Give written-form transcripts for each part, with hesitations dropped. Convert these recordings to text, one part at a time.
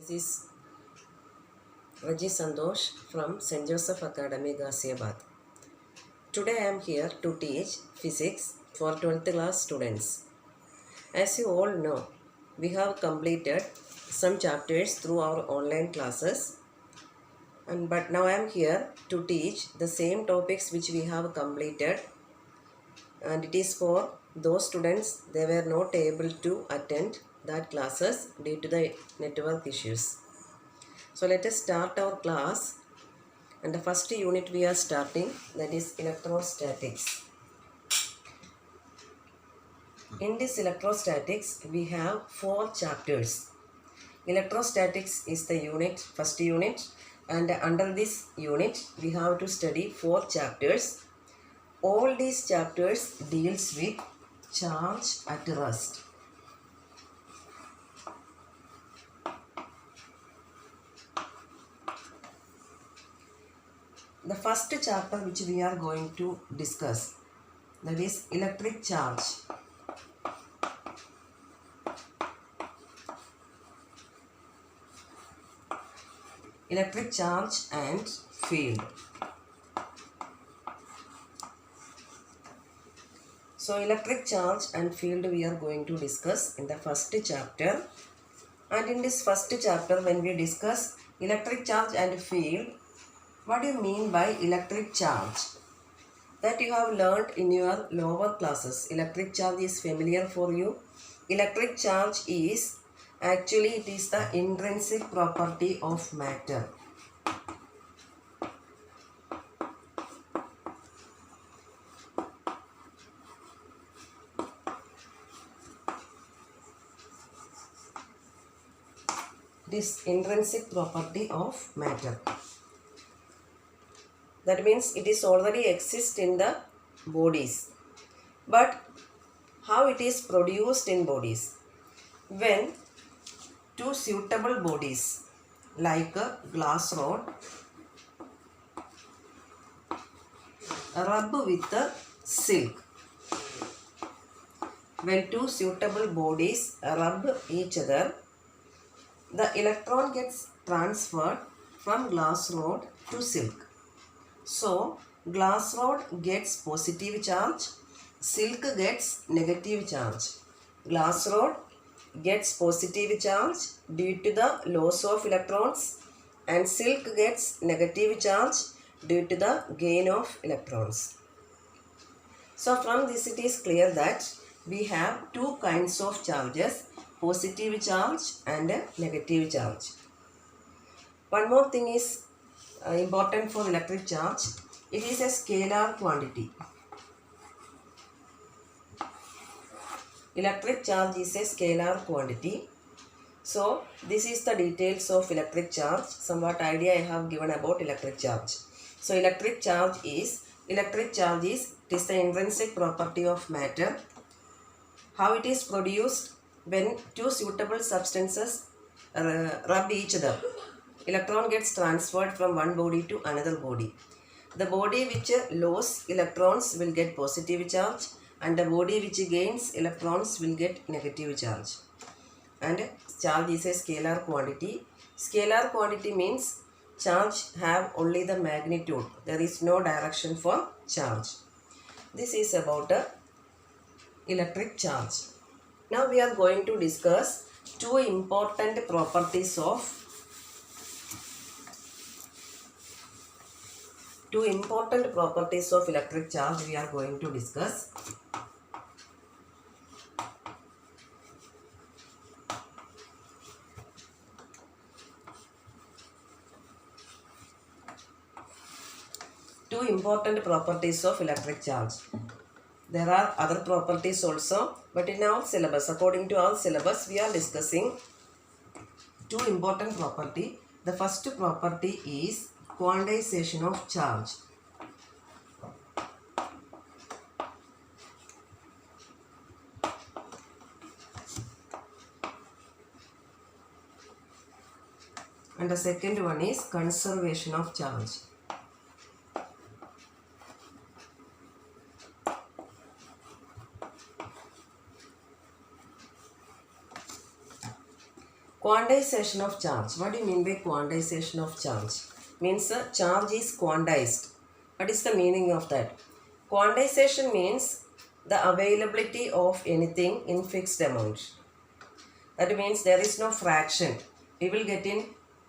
This is Reji Santhosh from St.JOSEPH'S Academy, Ghaziabad. Today I am here to teach physics for 12th class students. As you all know, we have completed some chapters through our online classes, but now I am here to teach the same topics which we have completed, and it is for those students they were not able to attend that classes due to the network issues. So let us start our class, and the first unit we are starting, that is electrostatics. In this electrostatics we have 4 chapters. Electrostatics is the first unit, and under this unit we have to study 4 chapters. All these chapters deals with charge at rest. The first chapter which we are going to discuss, that is electric charge. Electric charge and field. So electric charge and field we are going to discuss in the first chapter. And in this first chapter, when we discuss electric charge and field, what do you mean by electric charge? That you have learned in your lower classes. Electric charge is familiar for you. Electric charge is actually it is the intrinsic property of matter. This intrinsic property of matter. That means it is already exist in the bodies. But how it is produced in bodies? When two suitable bodies like a glass rod rub with the silk. When two suitable bodies rub each other, the electron gets transferred from glass rod to silk. So, glass rod gets positive charge, silk gets negative charge. Glass rod gets positive charge due to the loss of electrons, and silk gets negative charge due to the gain of electrons. So, from this it is clear that we have two kinds of charges, positive charge and negative charge. One more thing is important for electric charge. It is a scalar quantity. Electric charge is a scalar quantity. So this is the details of electric charge. Somewhat idea I have given about electric charge. So electric charge is it is the intrinsic property of matter. How it is produced? When two suitable substances rub each other, electron gets transferred from one body to another body. The body which loses electrons will get positive charge, and the body which gains electrons will get negative charge. And charge is a scalar quantity. Scalar quantity means charge have only the magnitude. There is no direction for charge. This is about electric charge. Now we are going to discuss two important properties of electric charge we are going to discuss. Two important properties of electric charge. There are other properties also, but in our syllabus, according to our syllabus, we are discussing two important property. The first property is quantization of charge. And the second one is conservation of charge. Quantization of charge. What do you mean by quantization of charge? Means charge is quantized. What is the meaning of that? Quantization means the availability of anything in fixed amount. That means there is no fraction. We will get in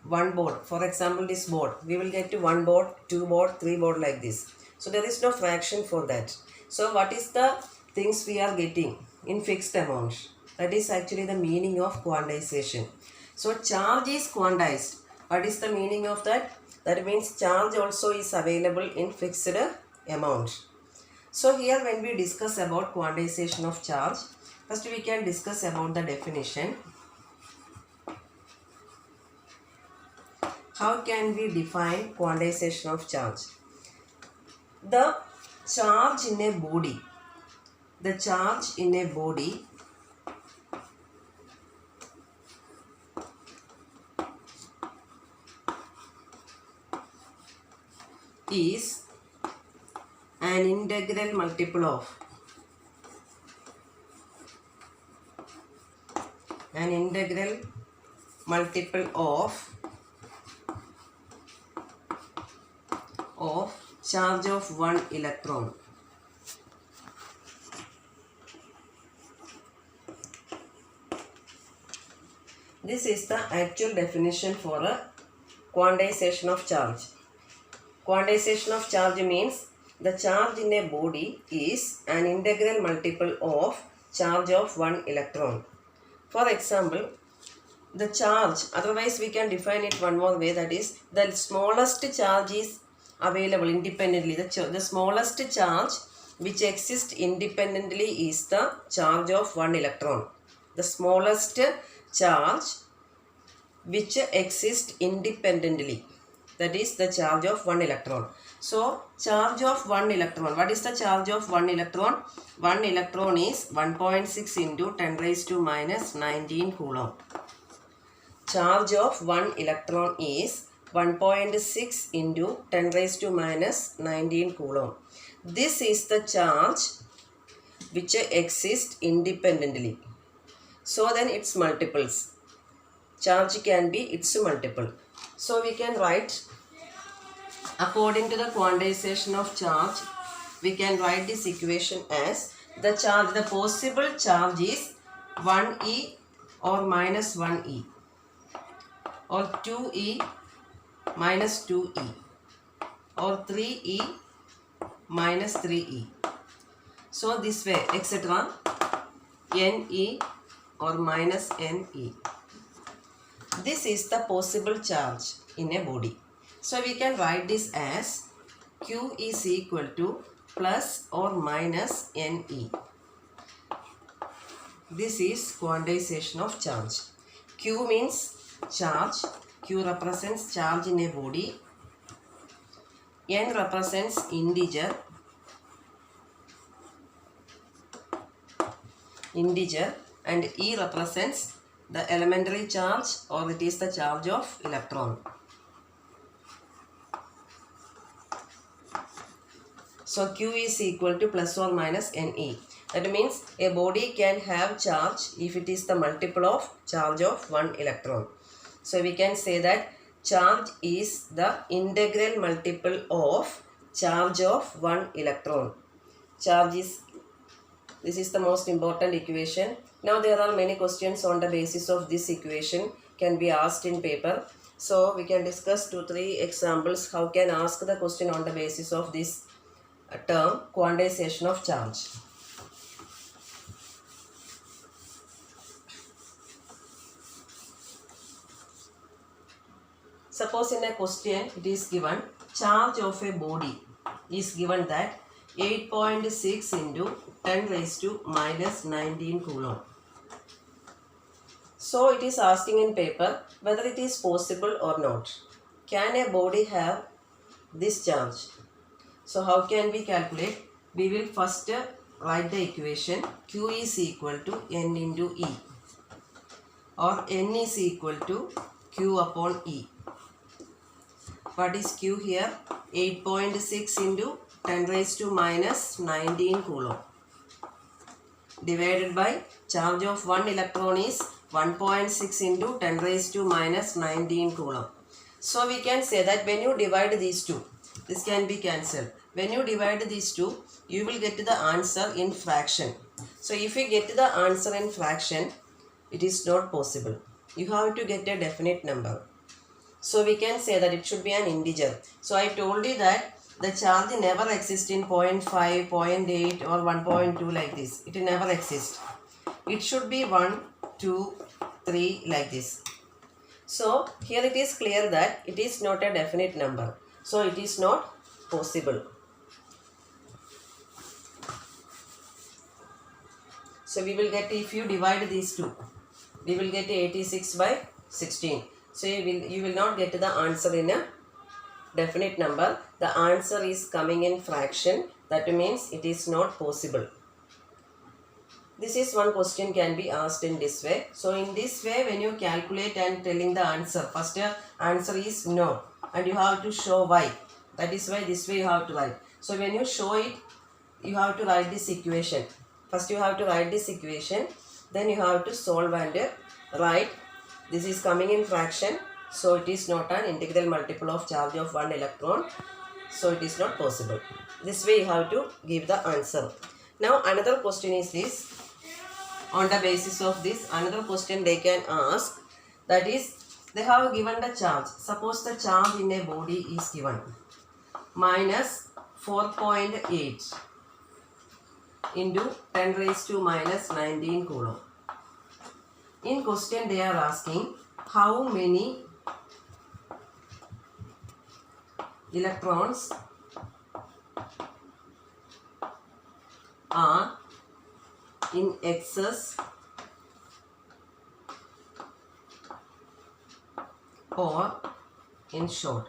one board. For example, this board. We will get to one board, two board, three board like this. So there is no fraction for that. So what is the things we are getting in fixed amount? That is actually the meaning of quantization. So charge is quantized. What is the meaning of that? That means charge also is available in fixed amount. So here when we discuss about quantization of charge, first we can discuss about the definition. How can we define quantization of charge? The charge in a body. The charge in a body is an integral multiple of charge of one electron. This is the actual definition for a quantization of charge. Quantization of charge means the charge in a body is an integral multiple of charge of one electron. For example, the charge, otherwise we can define it one more way, that is the smallest charge is available independently. The smallest charge which exists independently is the charge of one electron. The smallest charge which exists independently, that is the charge of one electron. So charge of one electron, what is the charge of one electron? One electron is 1.6 into 10 raised to minus 19 coulomb. Charge of one electron is 1.6 into 10 raised to minus 19 coulomb. This is the charge which exists independently. So then its multiples. Charge can be its multiple. So we can write, according to the quantization of charge, we can write this equation as the possible charge is 1e or minus 1e, or 2e minus 2e, or 3e minus 3e. So this way, etc. Ne or minus Ne. This is the possible charge in a body. So we can write this as Q is equal to plus or minus Ne. This is quantization of charge. Q means charge. Q represents charge in a body. N represents integer. And E represents the elementary charge, or it is the charge of electron. So Q is equal to plus or minus Ne. That means a body can have charge if it is the multiple of charge of one electron. So we can say that charge is the integral multiple of charge of one electron. This is the most important equation. Now there are many questions on the basis of this equation can be asked in paper. So we can discuss 2-3 examples how can ask the question on the basis of this term, quantization of charge. Suppose in a question it is given charge of a body is given that 8.6 into 10 raised to minus 19 coulomb. So it is asking in paper whether it is possible or not. Can a body have this charge? So how can we calculate? We will first write the equation Q is equal to N into E, or N is equal to Q upon E. What is Q here? 8.6 into 10 raised to minus 19 coulomb divided by charge of one electron is 1.6 into 10 raised to minus 19 coulomb. So we can say that when you divide these two, this can be cancelled. When you divide these two, you will get the answer in fraction. So if you get the answer in fraction, it is not possible. You have to get a definite number. So we can say that it should be an integer. So I told you that the charge never exists in 0.5, 0.8 or 1.2 like this. It never exists. It should be 1, 2, 3 like this. So here it is clear that it is not a definite number. So it is not possible. So we will get, if you divide these two, we will get 86 by 16. So you will not get the answer in a definite number. The answer is coming in fraction. That means it is not possible. This is one question can be asked in this way. So in this way, when you calculate and telling the answer, first answer is no, and you have to show why. That is why this way you have to write. So when you show it, you have to write this equation. First you have to write this equation, then you have to solve and write. This is coming in fraction, so it is not an integral multiple of charge of one electron. So it is not possible. This way you have to give the answer. Now another question is this. On the basis of this, another question they can ask, that is, they have given the charge. Suppose the charge in a body is given minus 4.8 into 10 raised to minus 19 coulomb. In question they are asking how many electrons are in excess or in short.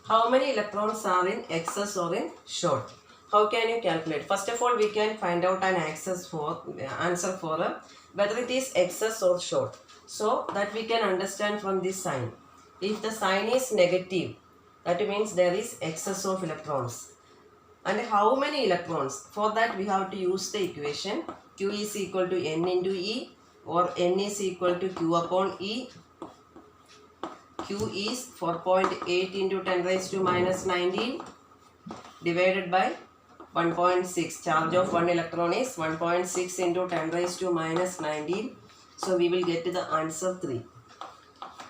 How many electrons are in excess or in short? How can you calculate? First of all, we can find out an answer for whether it is excess or short. So that we can understand from this sign. If the sign is negative, that means there is excess of electrons. And how many electrons? For that we have to use the equation. Q is equal to N into E, or N is equal to Q upon E. Q is 4.8 into 10 raised to minus 19 divided by 1.6. Charge of one electron is 1.6 into 10 raised to minus 19. So we will get to the answer 3.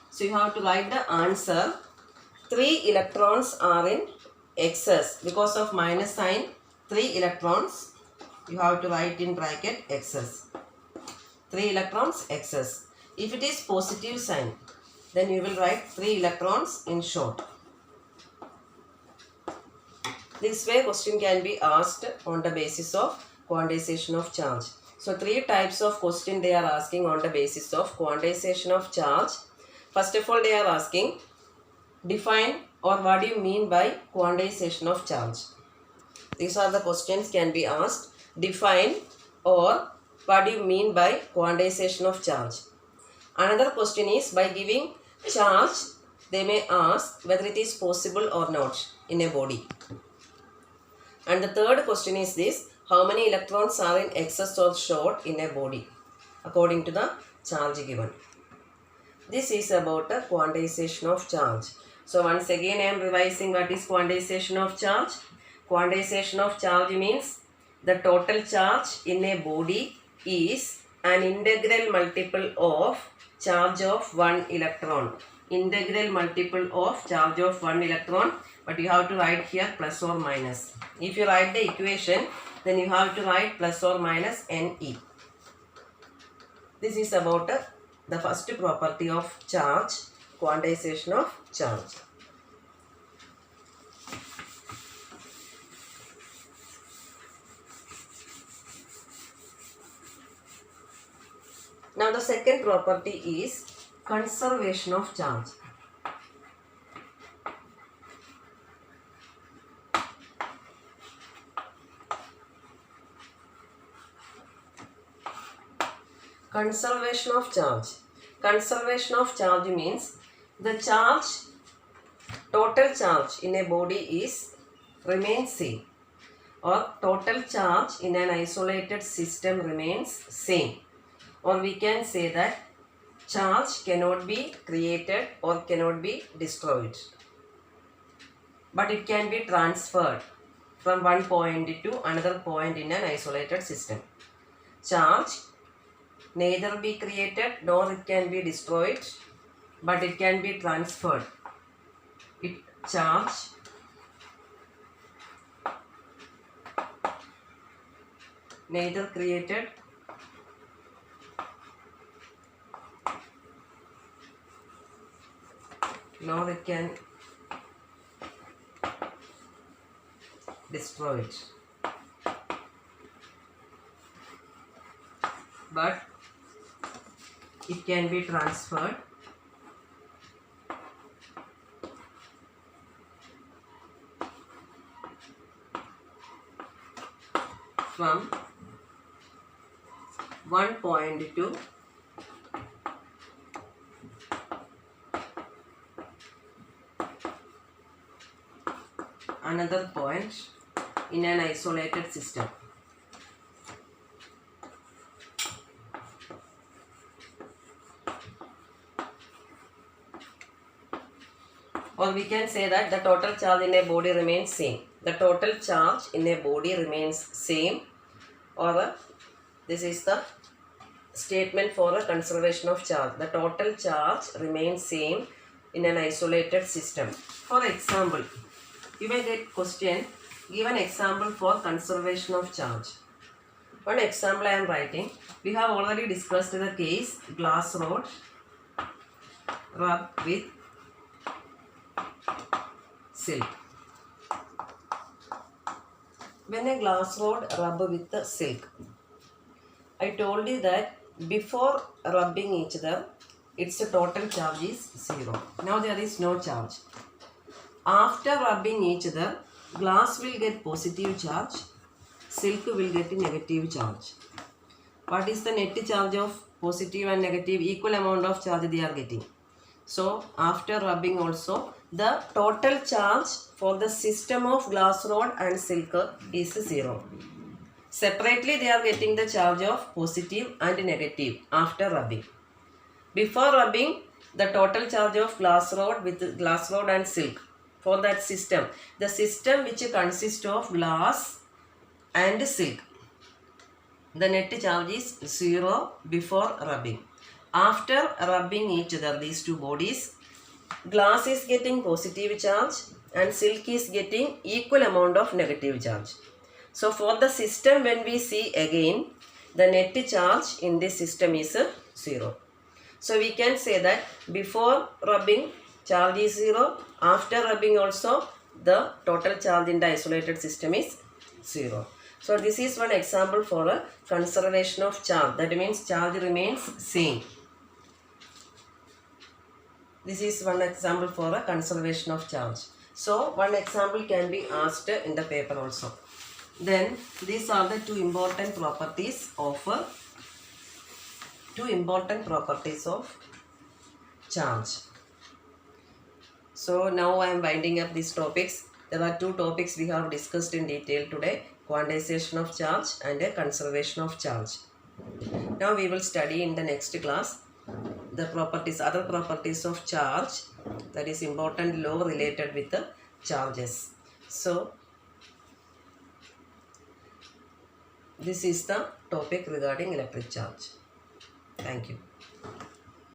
So you have to write the answer. 3 electrons are in excess. Because of minus sign, 3 electrons, you have to write in bracket excess. 3 electrons excess. If it is positive sign, then you will write 3 electrons in short. This way question can be asked on the basis of quantization of charge. So 3 types of question they are asking on the basis of quantization of charge. First of all, they are asking define or what do you mean by quantization of charge. These are the questions can be asked. Define or what do you mean by quantization of charge. Another question is by giving charge, they may ask whether it is possible or not in a body. And the third question is this, how many electrons are in excess or short in a body according to the charge given. This is about the quantization of charge. So once again I am revising what is quantization of charge. Quantization of charge means the total charge in a body is an integral multiple of charge of one electron. Integral multiple of charge of one electron, but you have to write here plus or minus. If you write the equation, then you have to write plus or minus Ne. This is about the first property of charge, quantization of charge. Now the second property is conservation of charge. Conservation of charge. Conservation of charge means the charge, total charge in a body is remains same. or total charge in an isolated system remains same. Or we can say that charge cannot be created or cannot be destroyed, but it can be transferred from one point to another point in an isolated system. Charge neither be created nor it can be destroyed, but it can be transferred. Charge neither created nor it can destroy it, but it can be transferred from one point to another point in an isolated system. Or we can say that the total charge in a body remains same. The total charge in a body remains same, or this is the statement for the conservation of charge. The total charge remains same in an isolated system. For example, you may get question, give an example for conservation of charge. One example I am writing. We have already discussed the case glass rod rubbed with silk. When a glass rod rubbed with the silk, I told you that before rubbing each other, its total charge is 0. Now there is no charge. After rubbing each other, glass will get positive charge, silk will get negative charge. What is the net charge of positive and negative? Equal amount of charge they are getting. So after rubbing also, the total charge for the system of glass rod and silk is 0. Separately they are getting the charge of positive and negative after rubbing. Before rubbing, the total charge of glass rod with glass rod and silk for that system. The system which consists of glass and silk. The net charge is 0 before rubbing. After rubbing each other, these two bodies, glass is getting positive charge and silk is getting equal amount of negative charge. So for the system, when we see again, the net charge in this system is 0. So we can say that before rubbing charge is 0, after rubbing also the total charge in the isolated system is 0. So this is one example for a conservation of charge. That means charge remains same. This is one example for a conservation of charge. So one example can be asked in the paper also. Then these are the two important properties of charge. So now I am winding up these topics. There are two topics we have discussed in detail today: quantization of charge and a conservation of charge. Now we will study in the next class the other properties of charge, that is important law related with the charges. So this is the topic regarding electric charge. Thank you.